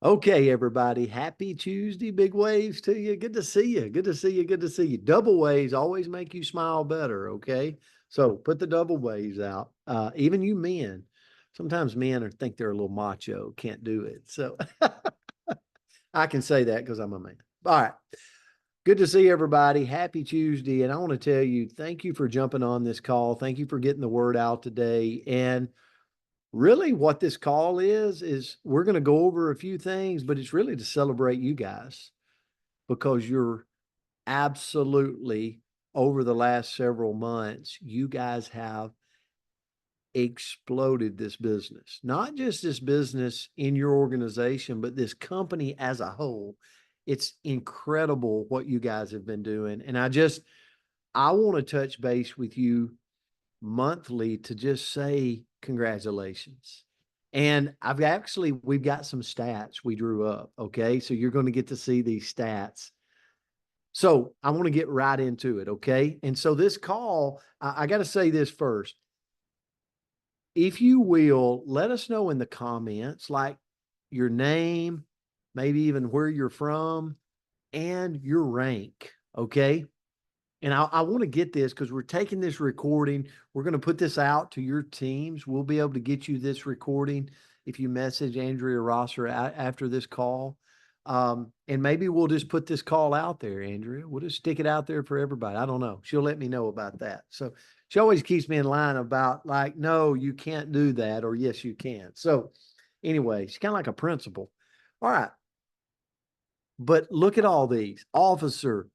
Okay, everybody. Happy Tuesday. Big waves to you. Good to see you. Good to see you. Good to see you. Double waves always make you smile better. Okay. So put the double waves out. Even you men, sometimes men think they're a little macho, can't do it. So I can say that because I'm a man. All right. Good to see everybody. Happy Tuesday. And I want to tell you, thank you for jumping on this call. Thank you for getting the word out today. And really, what this call is we're going to go over a few things, but it's really to celebrate you guys because you're absolutely over the last several months, you guys have exploded this business. Not just this business in your organization, but this company as a whole. It's incredible what you guys have been doing. And I want to touch base with you monthly to just say congratulations. And we've got some stats we drew up. Okay. So you're going to get to see these stats. So I want to get right into it. Okay. And so this call, I got to say this first. If you will, let us know in the comments, like your name, maybe even where you're from, and your rank. Okay. And I want to get this because we're taking this recording. We're going to put this out to your teams. We'll be able to get you this recording if you message Andrea Rosser after this call. And maybe we'll just put this call out there, Andrea. We'll just stick it out there for everybody. I don't know. She'll let me know about that. So she always keeps me in line about like, no, you can't do that, or yes, you can. So anyway, she's kind of like a principal. All right. But look at all these. Officer,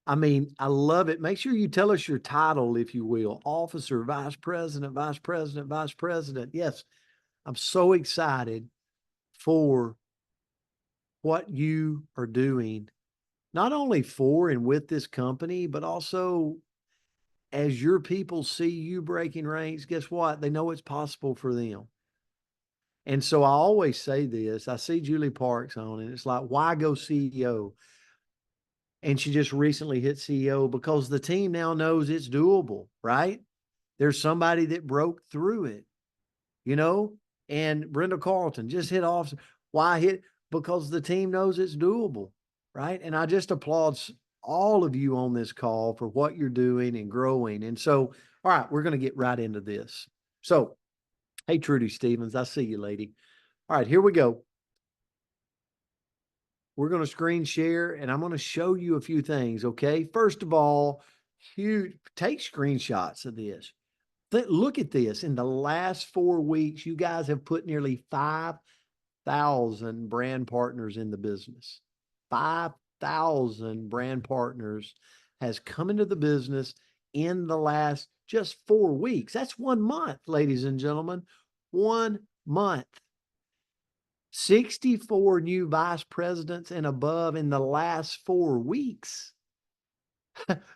I mean, I love it. Make sure you tell us your title, if you will. Officer, vice president, vice president, vice president. Yes, I'm so excited for what you are doing, not only for and with this company, but also as your people see you breaking ranks, guess what? They know it's possible for them. And so I always say this. I see Julie Parks on, and it's like, why go CEO? And she just recently hit CEO because the team now knows it's doable, right? There's somebody that broke through it, you know, and Brenda Carlton just hit off. Why hit? Because the team knows it's doable, right? And I just applaud all of you on this call for what you're doing and growing. And so, all right, we're going to get right into this. So, hey, Trudy Stevens, I see you, lady. All right, here we go. We're going to screen share and I'm going to show you a few things. Okay. First of all, take screenshots of this. Look at this. In the last 4 weeks, you guys have put nearly 5,000 brand partners in the business. 5,000 brand partners has come into the business in the last just 4 weeks. That's 1 month, ladies and gentlemen. 1 month. 64 new vice presidents and above in the last 4 weeks.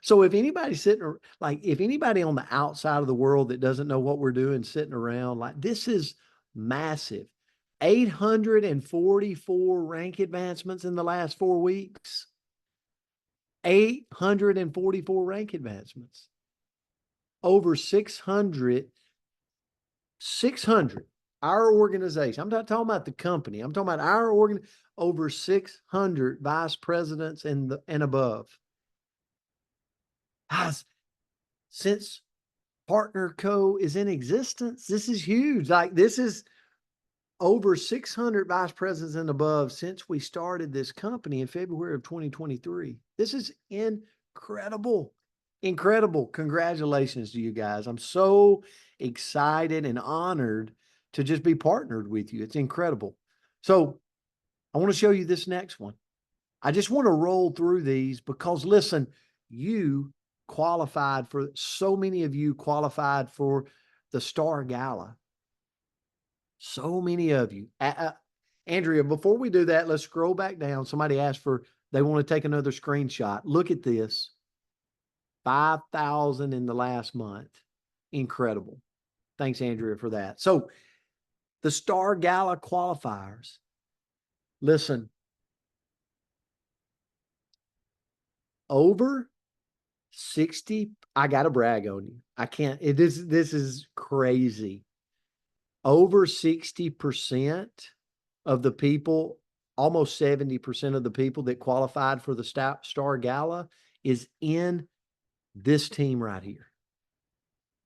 So if anybody's if anybody on the outside of the world that doesn't know what we're doing, sitting around, like this is massive. 844 rank advancements in the last 4 weeks. 844 rank advancements. Over 600, our organization. I'm not talking about the company. I'm talking about our over 600 vice presidents and above. Guys, since Partner Co is in existence, this is huge. Like this is over 600 vice presidents and above since we started this company in February of 2023. This is incredible. Incredible. Congratulations to you guys. I'm so excited and honored to just be partnered with you. It's incredible. So I want to show you this next one. I just want to roll through these because listen, so many of you qualified for the Star Gala. So many of you. Andrea, before we do that, let's scroll back down. Somebody asked they want to take another screenshot. Look at this. 5,000 in the last month. Incredible. Thanks, Andrea, for that. So the Star Gala qualifiers. Listen, over 60, I got to brag on you. I can't, this is crazy. Over 60% of the people almost 70% of the people that qualified for the Star Gala is in this team right here.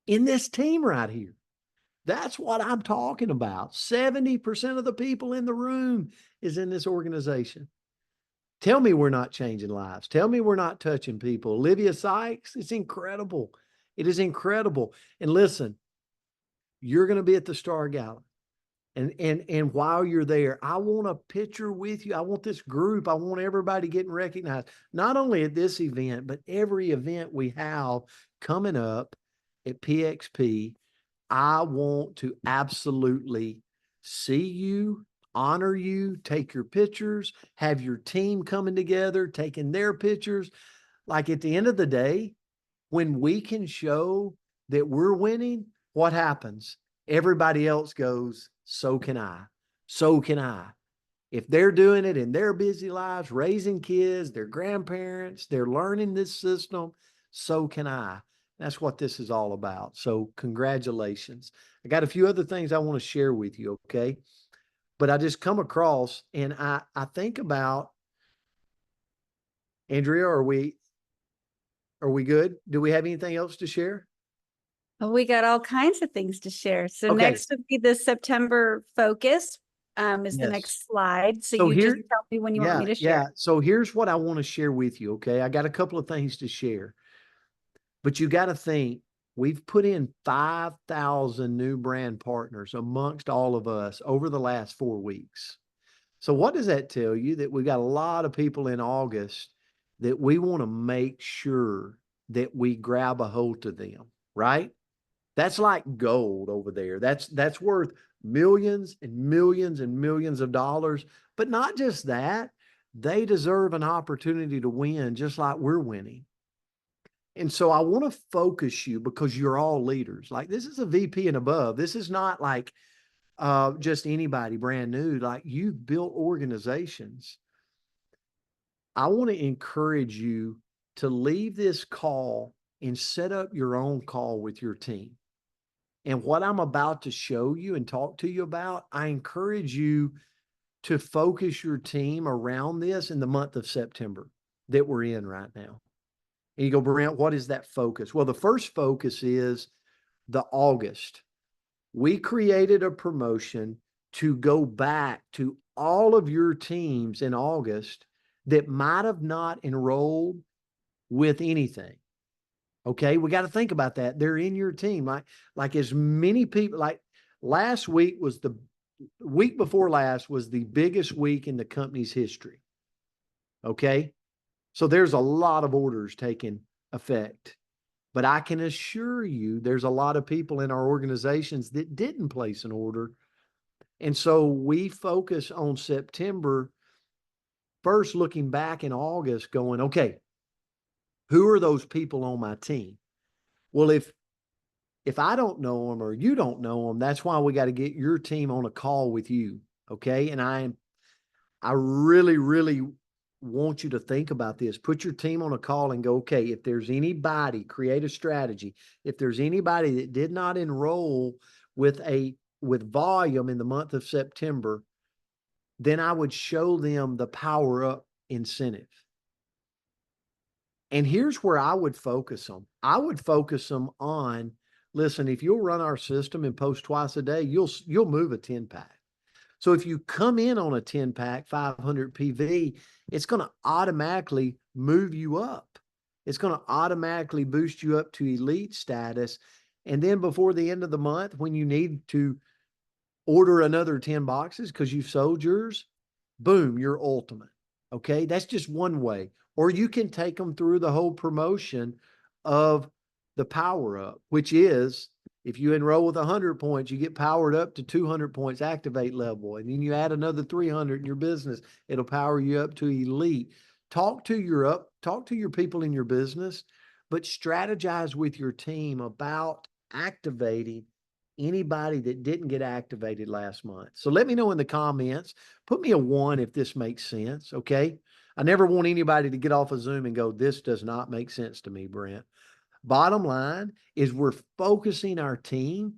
In this team right here. That's what I'm talking about. 70% of the people in the room is in this organization. Tell me we're not changing lives. Tell me we're not touching people. Olivia Sykes, it's incredible. It is incredible. And listen, you're going to be at the Star Gala. And while you're there, I want a picture with you. I want this group. I want everybody getting recognized, not only at this event, but every event we have coming up at PXP. I want to absolutely see you, honor you, take your pictures, have your team coming together, taking their pictures. Like at the end of the day, when we can show that we're winning, what happens? Everybody else goes, so can I. So can I. If they're doing it in their busy lives, raising kids, their grandparents, they're learning this system, so can I. That's what this is all about. So congratulations. I got a few other things I want to share with you, okay? But I just come across and I think about, Andrea, are we good? Do we have anything else to share? Well, we got all kinds of things to share. So Okay. next would be the September focus, is the Yes. next slide. So So you here- just tell me when you want me to share. Yeah. So here's what I want to share with you. Okay. I got a couple of things to share, but you got to think we've put in 5,000 new brand partners amongst all of us over the last 4 weeks. So what does that tell you? That we got a lot of people in August that we want to make sure that we grab a hold of them, right? That's like gold over there. That's worth millions and millions and millions of dollars. But not just that, they deserve an opportunity to win just like we're winning. And so I want to focus you because you're all leaders. Like this is a VP and above. This is not like just anybody brand new. Like you've built organizations. I want to encourage you to leave this call and set up your own call with your team. And what I'm about to show you and talk to you about, I encourage you to focus your team around this in the month of September that we're in right now. And you go, Brent, what is that focus? Well, the first focus is the August. We created a promotion to go back to all of your teams in August that might have not enrolled with anything. Okay, we got to think about that. They're in your team. Like as many people, like last week was the week before last was the biggest week in the company's history. Okay, so there's a lot of orders taking effect. But I can assure you there's a lot of people in our organizations that didn't place an order. And so we focus on September first, looking back in August, going, okay, who are those people on my team? Well, if I don't know them or you don't know them, that's why we got to get your team on a call with you. Okay. And I really, really want you to think about this. Put your team on a call and go, okay, if there's anybody, create a strategy. If there's anybody that did not enroll with volume in the month of September, then I would show them the power up incentive. And here's where I would focus them. I would focus them on, listen, if you'll run our system and post twice a day, you'll move a 10-pack. So if you come in on a 10-pack, 500 PV, it's going to automatically move you up. It's going to automatically boost you up to elite status. And then before the end of the month, when you need to order another 10 boxes because you've sold yours, boom, you're ultimate. Okay. That's just one way. Or you can take them through the whole promotion of the power up, which is if you enroll with 100 points, you get powered up to 200 points activate level. And then you add another 300 in your business. It'll power you up to elite. Talk to your people in your business, but strategize with your team about activating anybody that didn't get activated last month. So let me know in the comments. Put me a 1 if this makes sense. Okay. I never want anybody to get off of Zoom and go, this does not make sense to me, Brent. Bottom line is we're focusing our team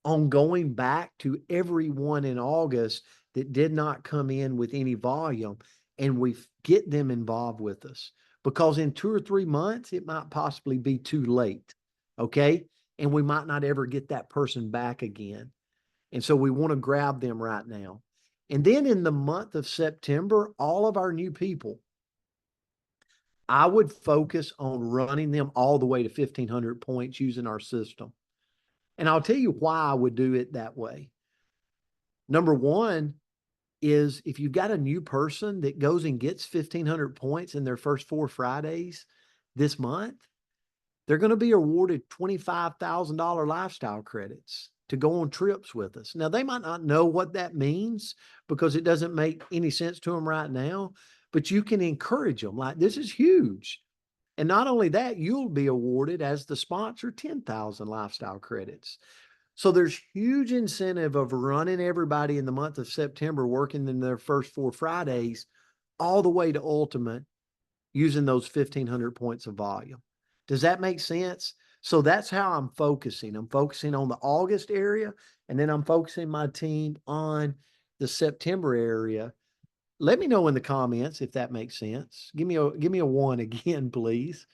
on going back to everyone in August that did not come in with any volume, and we get them involved with us, because in 2 or 3 months, it might possibly be too late. Okay. And we might not ever get that person back again. And so we want to grab them right now. And then in the month of September, all of our new people, I would focus on running them all the way to 1,500 points using our system. And I'll tell you why I would do it that way. Number one is, if you've got a new person that goes and gets 1,500 points in their first 4 Fridays this month, they're going to be awarded $25,000 lifestyle credits to go on trips with us. Now, they might not know what that means because it doesn't make any sense to them right now, but you can encourage them like, this is huge. And not only that, you'll be awarded as the sponsor 10,000 lifestyle credits. So there's huge incentive of running everybody in the month of September, working in their first 4 Fridays, all the way to ultimate, using those 1,500 points of volume. Does that make sense? So that's how I'm focusing. I'm focusing on the August area, and then I'm focusing my team on the September area. Let me know in the comments if that makes sense. Give me a 1 again, please.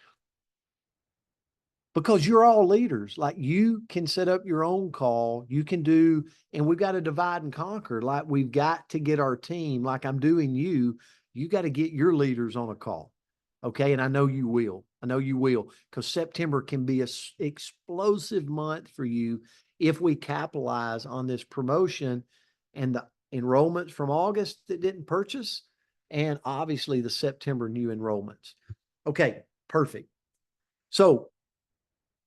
Because you're all leaders. Like, you can set up your own call. You can do, and we've got to divide and conquer. Like, we've got to get our team, like I'm doing you got to get your leaders on a call. Okay. And I know you will. I know you will, because September can be an explosive month for you if we capitalize on this promotion and the enrollments from August that didn't purchase, and obviously the September new enrollments. Okay, perfect. So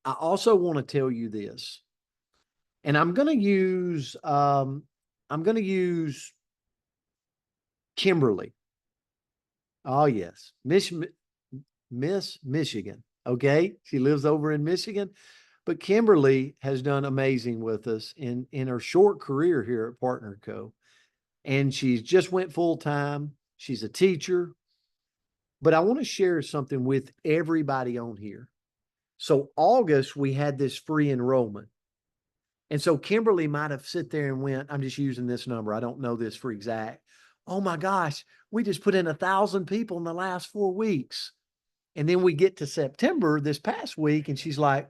I also want to tell you this, and I'm going to use Kimberly. Oh yes, Miss Michigan. Okay. She lives over in Michigan, but Kimberly has done amazing with us in her short career here at Partner Co. And she's just went full time. She's a teacher, but I want to share something with everybody on here. So August, we had this free enrollment. And so Kimberly might have sit there and went, I'm just using this number, I don't know this for exact. Oh my gosh, we just put in 1,000 people in the last 4 weeks. And then we get to September this past week, and she's like,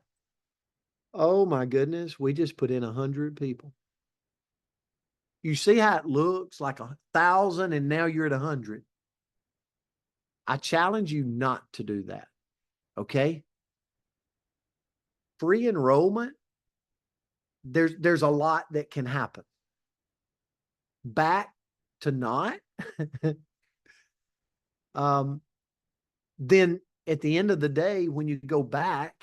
oh my goodness, we just put in 100 people. You see how it looks like 1,000 and now you're at 100. I challenge you not to do that. Okay. Free enrollment, there's a lot that can happen. Back to not, then at the end of the day, when you go back,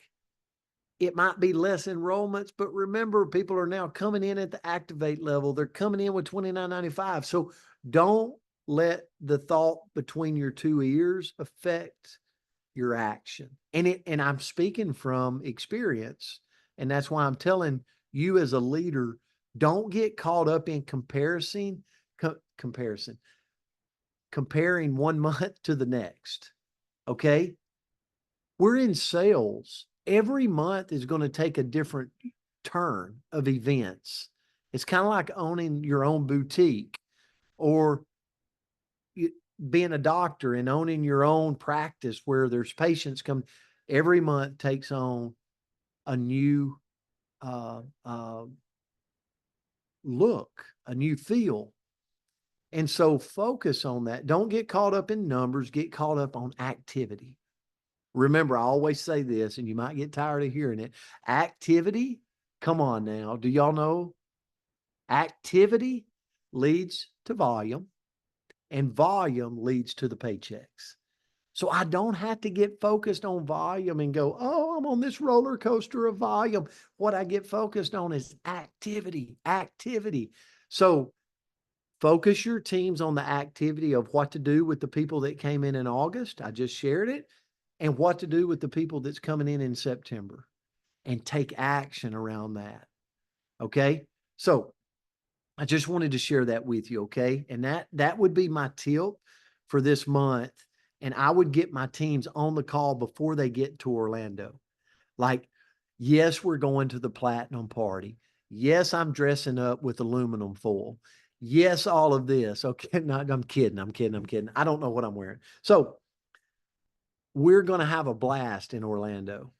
it might be less enrollments, but remember, people are now coming in at the activate level. They're coming in with $29.95. So don't let the thought between your 2 ears affect your action. And I'm speaking from experience. And that's why I'm telling you as a leader, don't get caught up in comparing 1 month to the next. Okay. We're in sales. Every month is going to take a different turn of events. It's kind of like owning your own boutique, or being a doctor and owning your own practice where there's patients come. Every month takes on a new look, a new feel. And so focus on that. Don't get caught up in numbers, get caught up on activity. Remember, I always say this, and you might get tired of hearing it. Activity, come on now. Do y'all know? Activity leads to volume, and volume leads to the paychecks. So I don't have to get focused on volume and go, oh, I'm on this roller coaster of volume. What I get focused on is activity. So focus your teams on the activity of what to do with the people that came in August. I just shared it. And what to do with the people that's coming in September, and take action around that. Okay. So I just wanted to share that with you. Okay. And that would be my tip for this month. And I would get my teams on the call before they get to Orlando. Like, yes, we're going to the platinum party. Yes, I'm dressing up with aluminum foil. Yes, all of this. Okay, not, I'm kidding. I'm kidding. I'm kidding. I don't know what I'm wearing. So we're going to have a blast in Orlando.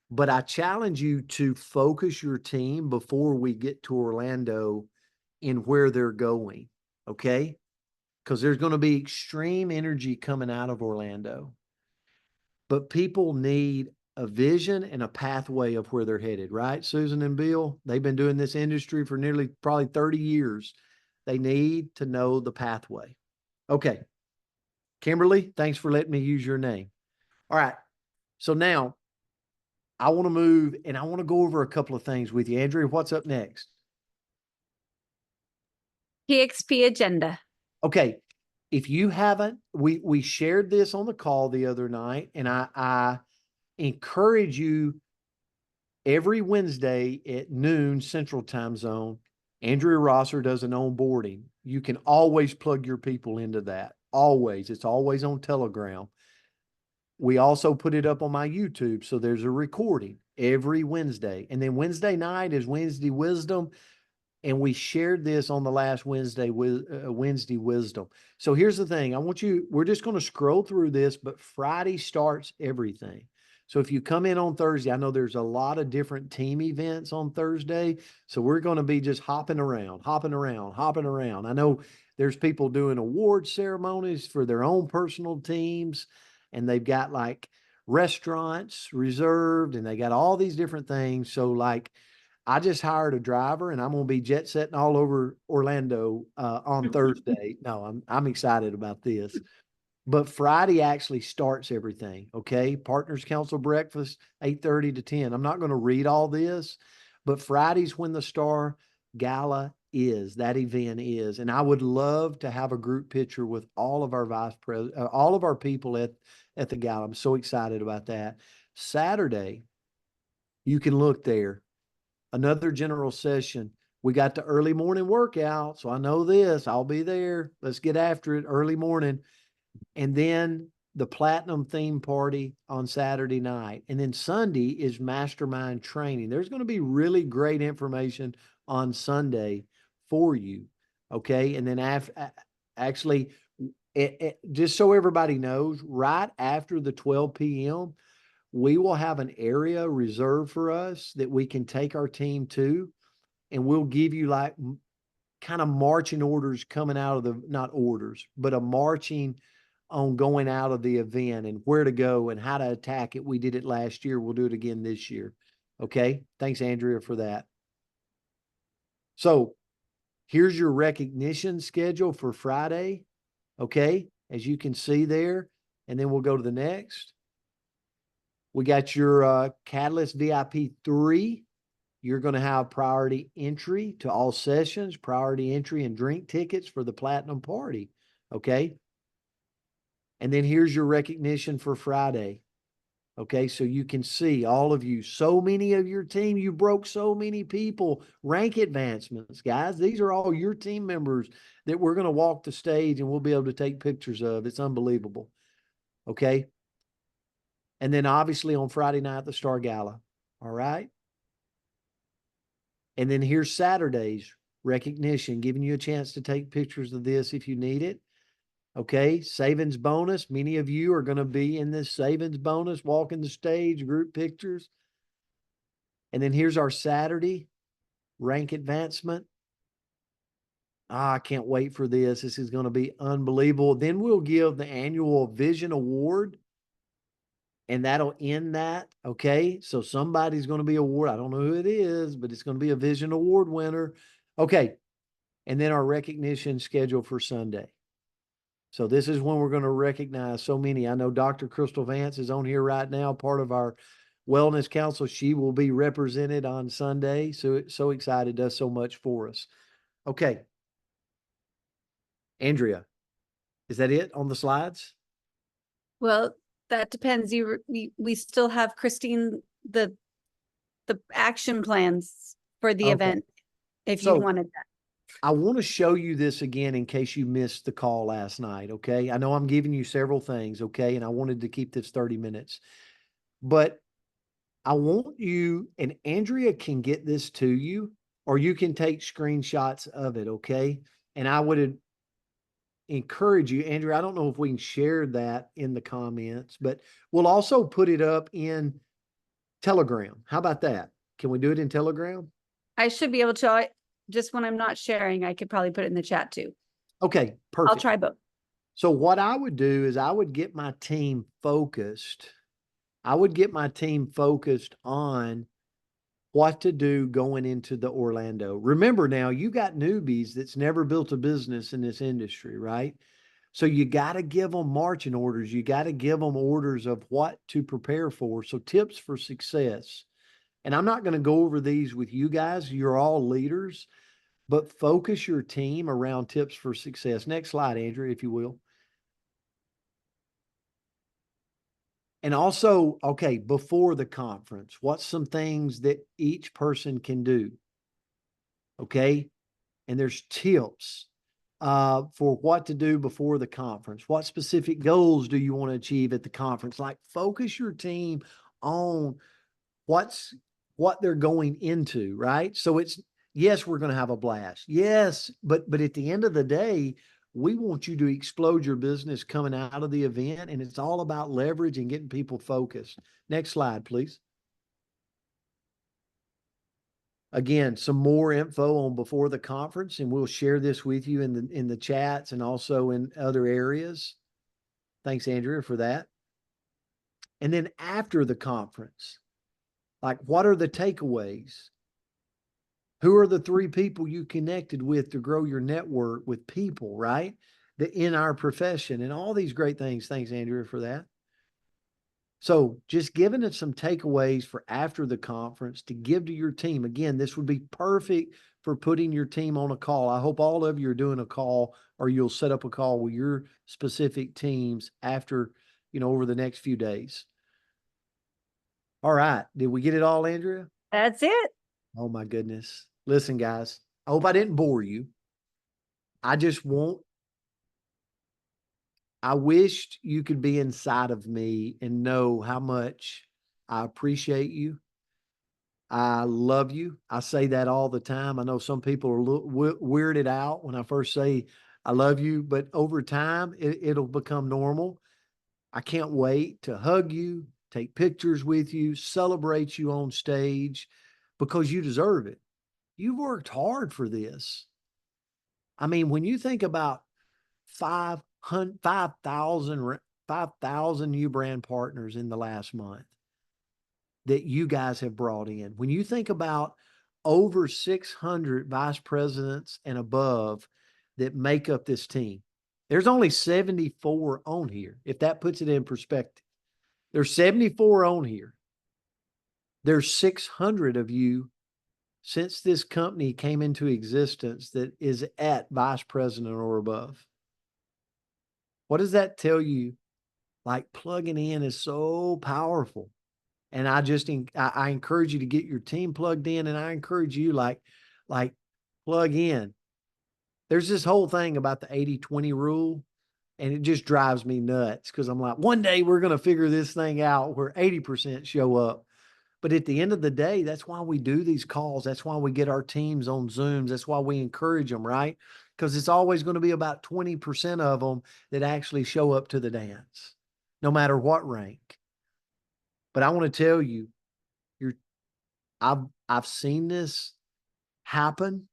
But I challenge you to focus your team before we get to Orlando in where they're going. Okay. Because there's going to be extreme energy coming out of Orlando. But people need a vision and a pathway of where they're headed, right? Susan and Bill, they've been doing this industry for nearly probably 30 years. They need to know the pathway. Okay. Kimberly, thanks for letting me use your name. All right. So now I want to move and I want to go over a couple of things with you. Andrea, what's up next? PXP agenda. Okay. If you haven't, we shared this on the call the other night, and I encourage you every Wednesday at noon Central Time Zone. Andrea Rosser does an onboarding. You can always plug your people into that. Always. It's always on Telegram. We also put it up on my YouTube. So there's a recording every Wednesday. And then Wednesday night is Wednesday Wisdom. And we shared this on the last Wednesday with Wednesday Wisdom. So here's the thing. We're just going to scroll through this, but Friday starts everything. So if you come in on Thursday, I know there's a lot of different team events on Thursday. So we're going to be just hopping around, hopping around, hopping around. I know there's people doing award ceremonies for their own personal teams, and they've got like restaurants reserved, and they got all these different things. So like, I just hired a driver, and I'm going to be jet setting all over Orlando on Thursday. No, I'm excited about this. But Friday actually starts everything. Okay, Partners Council breakfast 8:30 to 10. I'm not going to read all this, but Friday's when the Star Gala is. That event is, and I would love to have a group picture with all of our vice president, all of our people at the gala. I'm so excited about that. Saturday, you can look there. Another general session. We got the early morning workout. So I know this. I'll be there. Let's get after it early morning. And then the platinum theme party on Saturday night. And then Sunday is mastermind training. There's going to be really great information on Sunday for you. Okay. And then actually, just so everybody knows, right after the 12 p.m., we will have an area reserved for us that we can take our team to, and we'll give you like kind of marching orders coming out of the, not orders, but a marching on going out of the event and where to go and how to attack it. We did it last year. We'll do it again this year. Okay. Thanks, Andrea, for that. So here's your recognition schedule for Friday. Okay. As you can see there, and then we'll go to the next. We got your Catalyst VIP 3. You're going to have priority entry to all sessions, priority entry and drink tickets for the Platinum Party. Okay. And then here's your recognition for Friday. Okay. So you can see all of you, so many of your team, you broke so many people. Rank advancements, guys. These are all your team members that we're going to walk the stage and we'll be able to take pictures of. It's unbelievable. Okay. And then obviously on Friday night, the Star Gala. All right. And then here's Saturday's recognition, giving you a chance to take pictures of this if you need it. Okay. Savings bonus. Many of you are going to be in this savings bonus, walking the stage, group pictures. And then here's our Saturday rank advancement. I can't wait for this. This is going to be unbelievable. Then we'll give the annual Vision Award, and that'll end that. Okay. So somebody's going to be awarded. I don't know who it is, but it's going to be a Vision Award winner. Okay. And then our recognition schedule for Sunday. So this is when we're going to recognize so many. I know Dr. Crystal Vance is on here right now, part of our Wellness Council. She will be represented on Sunday. So excited, does so much for us. Okay. Andrea, is that it on the slides? Well, that depends. We still have Christine, the action plans for the Okay. event, if you So wanted that. I want to show you this again in case you missed the call last night. Okay. I know I'm giving you several things. Okay. And I wanted to keep this 30 minutes, but I want you, and Andrea can get this to you. or you can take screenshots of it. Okay. And I would encourage you, Andrew. I don't know if we can share that in the comments, but we'll also put it up in Telegram. How about that? Can we do it in Telegram? I should be able to, just when I'm not sharing, I could probably put it in the chat too. Okay, perfect. I'll try both. So what I would do is I would get my team focused. I would get my team focused on what to do going into the Orlando. Remember now, you got newbies that's never built a business in this industry, right? So you got to give them marching orders. You got to give them orders of what to prepare for. So tips for success. And I'm not going to go over these with you guys. You're all leaders, but focus your team around tips for success. Next slide, Andrew, if you will. And also, okay, before the conference, what's some things that each person can do? Okay. And there's tips for what to do before the conference. What specific goals do you want to achieve at the conference? Like focus your team on what they're going into, right? So it's, yes, we're going to have a blast. Yes, but at the end of the day, we want you to explode your business coming out of the event, and it's all about leverage and getting people focused. Next slide, please. Again, some more info on before the conference, and we'll share this with you in the chats and also in other areas. Thanks, Andrea, for that. And then after the conference, like what are the takeaways? Who are the 3 people you connected with to grow your network with people, right? That in our profession and all these great things. Thanks, Andrea, for that. So just giving it some takeaways for after the conference to give to your team. Again, this would be perfect for putting your team on a call. I hope all of you are doing a call, or you'll set up a call with your specific teams after, over the next few days. All right. Did we get it all, Andrea? That's it. Oh my goodness. Listen, guys, I hope I didn't bore you. I wished you could be inside of me and know how much I appreciate you. I love you. I say that all the time. I know some people are a little weirded out when I first say I love you, but over time, it'll become normal. I can't wait to hug you, take pictures with you, celebrate you on stage because you deserve it. You've worked hard for this. I mean, when you think about 5,000 new brand partners in the last month that you guys have brought in, when you think about over 600 vice presidents and above that make up this team, there's only 74 on here. If that puts it in perspective, there's 74 on here. There's 600 of you since this company came into existence that is at vice president or above. What does that tell you? Like plugging in is so powerful. And I encourage you to get your team plugged in, and I encourage you like plug in. There's this whole thing about the 80-20 rule, and it just drives me nuts because I'm like, one day we're going to figure this thing out where 80% show up. But at the end of the day, that's why we do these calls. That's why we get our teams on Zooms. That's why we encourage them, right? Because it's always going to be about 20% of them that actually show up to the dance, no matter what rank. But I want to tell you, I've seen this happen.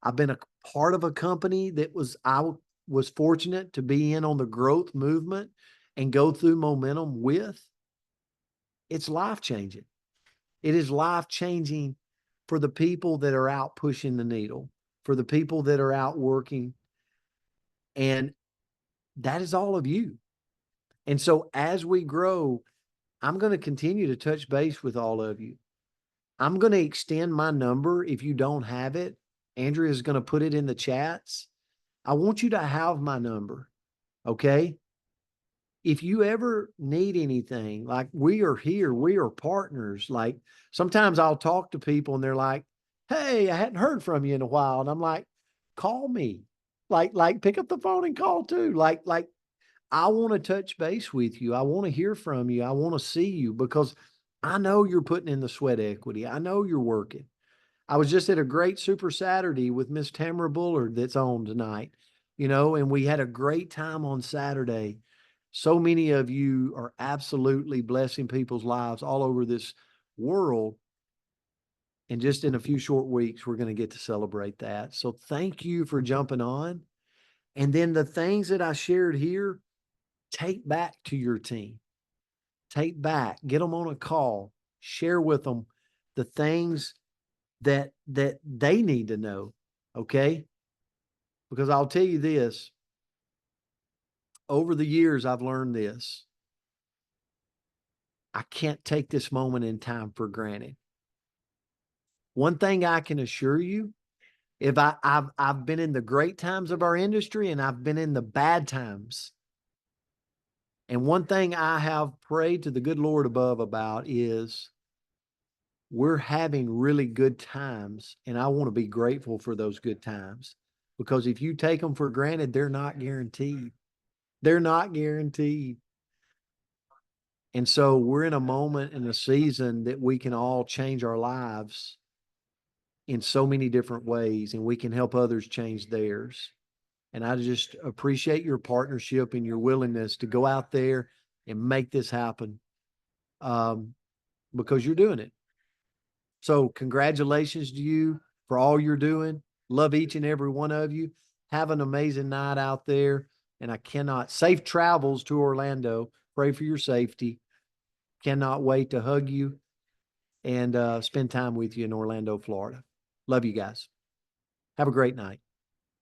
I've been a part of a company that I was fortunate to be in on the growth movement and go through momentum with. It's life-changing. It is life-changing for the people that are out pushing the needle, for the people that are out working. And that is all of you. And so as we grow, I'm going to continue to touch base with all of you. I'm going to extend my number. If you don't have it, Andrea is going to put it in the chats. I want you to have my number. Okay. If you ever need anything, like we are here, we are partners. Like sometimes I'll talk to people and they're like, hey, I hadn't heard from you in a while. And I'm like, call me. Like pick up the phone and call too. Like I want to touch base with you. I want to hear from you. I want to see you because I know you're putting in the sweat equity. I know you're working. I was just at a great Super Saturday with Miss Tamara Bullard that's on tonight, you know, and we had a great time on Saturday. So many of you are absolutely blessing people's lives all over this world. And just in a few short weeks, we're going to get to celebrate that. So thank you for jumping on. And then the things that I shared here, take back to your team. Take back, get them on a call, share with them the things that they need to know. Okay? Because I'll tell you this, over the years I've learned this. I can't take this moment in time for granted. One thing I can assure you, if I've been in the great times of our industry and I've been in the bad times. And one thing I have prayed to the good Lord above about is we're having really good times. And I want to be grateful for those good times, because if you take them for granted, they're not guaranteed. They're not guaranteed. And so we're in a moment in a season that we can all change our lives in so many different ways, and we can help others change theirs. And I just appreciate your partnership and your willingness to go out there and make this happen, because you're doing it. So congratulations to you for all you're doing. Love each and every one of you. Have an amazing night out there. And I cannot, safe travels to Orlando. Pray for your safety. Cannot wait to hug you and spend time with you in Orlando, Florida. Love you guys. Have a great night.